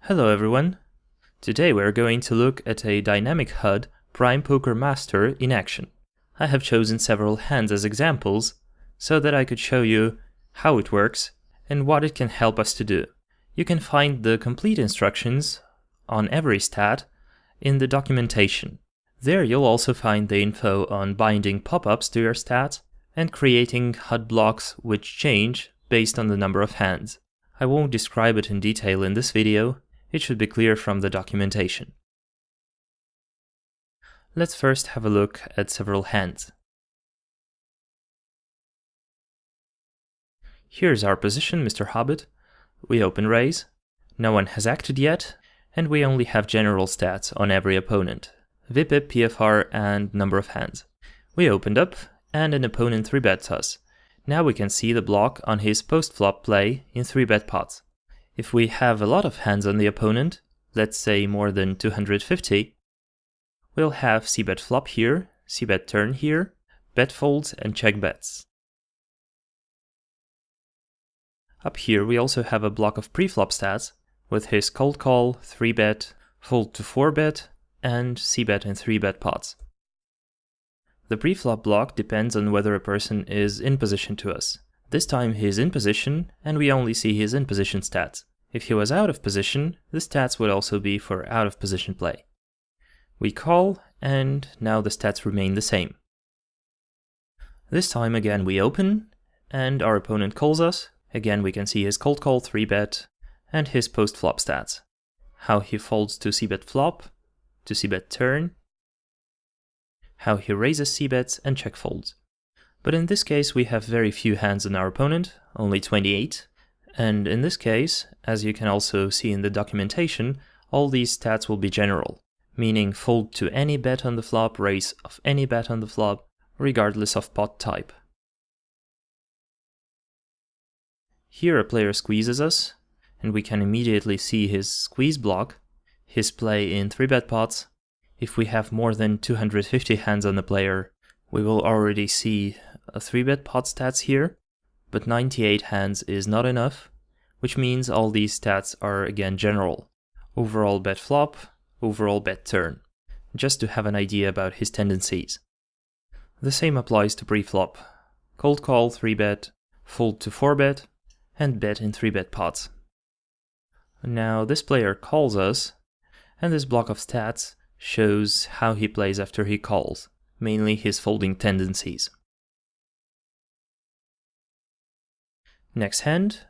Hello everyone! Today we're going to look at a dynamic HUD Prime PokerMaster in action. I have chosen several hands as examples so that I could show you how it works and what it can help us to do. You can find the complete instructions on every stat in the documentation. There you'll also find the info on binding pop-ups to your stats and creating HUD blocks which change based on the number of hands. I won't describe it in detail in this video. It should be clear from the documentation. Let's first have a look at several hands. Here's our position, Mr. Hobbit. We open raise. No one has acted yet, and we only have general stats on every opponent: VPIP, PFR, and number of hands. We opened up, and an opponent 3-bets us. Now we can see the block on his post-flop play in 3-bet pots. If we have a lot of hands on the opponent, let's say more than 250, we'll have c-bet flop here, c-bet turn here, bet folds and check bets. Up here we also have a block of pre-flop stats with his cold call, 3-bet, fold to 4-bet, and c-bet in 3-bet pots. The pre-flop block depends on whether a person is in position to us. This time he is in position, and we only see his in position stats. If he was out of position, the stats would also be for out of position play. We call, and now the stats remain the same. This time again we open, and our opponent calls us. Again we can see his cold call, 3-bet, and his post-flop stats. How he folds to c-bet flop, to c-bet turn, how he raises c-bets and check folds. But in this case we have very few hands on our opponent, only 28, and in this case, as you can also see in the documentation, all these stats will be general, meaning fold to any bet on the flop, raise of any bet on the flop, regardless of pot type. Here a player squeezes us, and we can immediately see his squeeze block, his play in 3-bet pots. If we have more than 250 hands on the player, we will already see a 3-bet pot stats here, but 98 hands is not enough, which means all these stats are again general. Overall bet flop, overall bet turn, just to have an idea about his tendencies. The same applies to pre-flop: cold call, 3-bet, fold to 4-bet, and bet in 3-bet pots. Now this player calls us, and this block of stats shows how he plays after he calls, mainly his folding tendencies. Next hand,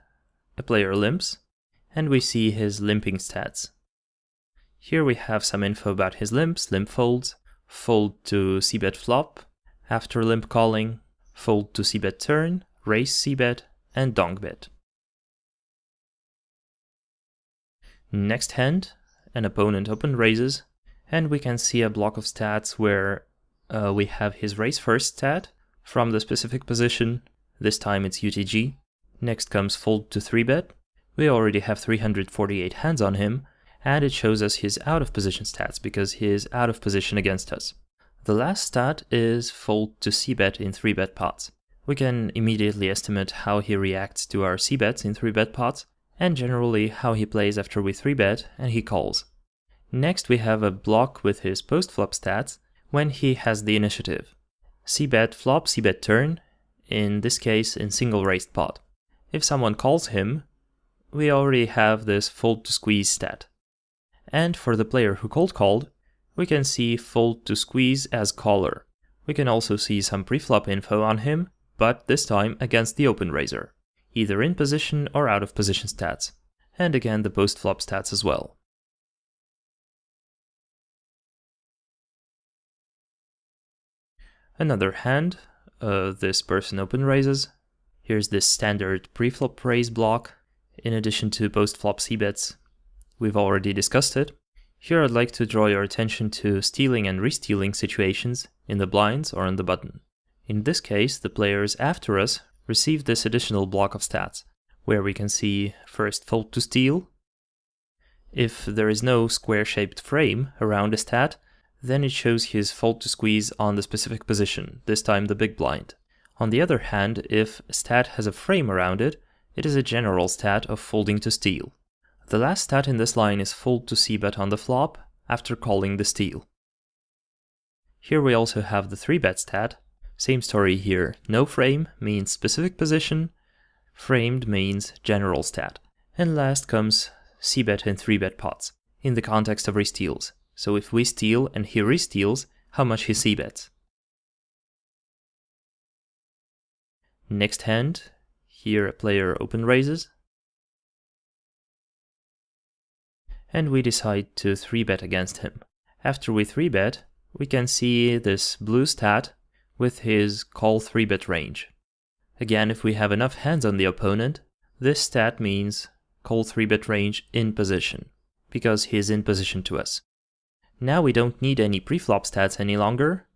a player limps, and we see his limping stats. Here we have some info about his limps, limp folds, fold to c-bet flop, after limp calling, fold to c-bet turn, raise c-bet, and donk bet. Next hand, an opponent open raises, and we can see a block of stats where we have his raise first stat from the specific position. This time it's UTG. Next comes fold to 3-bet. We already have 348 hands on him, and it shows us his out of position stats because he is out of position against us. The last stat is fold to c-bet in 3-bet pots. We can immediately estimate how he reacts to our c-bets in 3-bet pots, and generally how he plays after we 3-bet and he calls. Next we have a block with his post-flop stats when he has the initiative: c-bet flop, c-bet turn, in this case in single raised pot. If someone calls him, we already have this fold to squeeze stat. And for the player who cold called, we can see fold to squeeze as caller. We can also see some pre-flop info on him, but this time against the open raiser, either in position or out of position stats, and again the post-flop stats as well. Another hand, this person open raises. Here's this standard pre-flop raise block, in addition to post-flop c-bets. We've already discussed it. Here I'd like to draw your attention to stealing and re-stealing situations in the blinds or on the button. In this case, the players after us receive this additional block of stats, where we can see first fold to steal. If there is no square-shaped frame around a stat, then it shows his fold to squeeze on the specific position, this time the big blind. On the other hand, if a stat has a frame around it, it is a general stat of folding to steal. The last stat in this line is fold to c-bet on the flop after calling the steal. Here we also have the 3-bet stat. Same story here. No frame means specific position, framed means general stat. And last comes c-bet in 3-bet pots, in the context of re-steals. So if we steal and he re-steals, how much he c-bets. Next hand, here a player open raises. And we decide to 3-bet against him. After we 3-bet, we can see this blue stat with his call 3-bet range. Again, if we have enough hands on the opponent, this stat means call 3-bet range in position, because he is in position to us. Now we don't need any pre-flop stats any longer,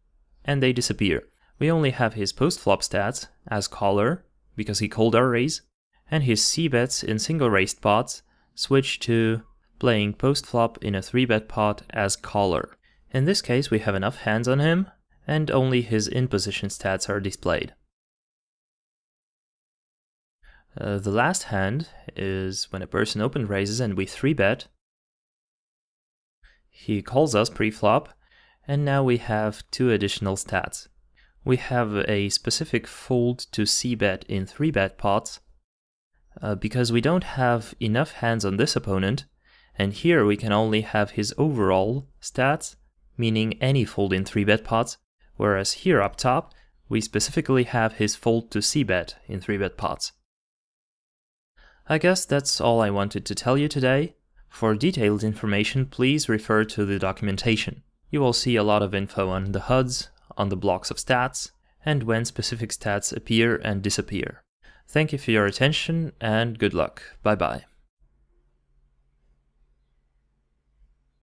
and they disappear. We only have his post-flop stats as caller, because he called our raise, and his c-bets in single-raised pots switch to playing post-flop in a 3-bet pot as caller. In this case, we have enough hands on him, and only his in-position stats are displayed. The last hand is when a person open raises and we 3-bet. He calls us pre-flop, and now we have 2 additional stats. We have a specific fold to c-bet in 3-bet pots, because we don't have enough hands on this opponent, and here we can only have his overall stats, meaning any fold in 3-bet pots, whereas here up top, we specifically have his fold to c-bet in 3-bet pots. I guess that's all I wanted to tell you today. For detailed information, please refer to the documentation. You will see a lot of info on the HUDs, on the blocks of stats, and when specific stats appear and disappear. Thank you for your attention, and good luck. Bye bye.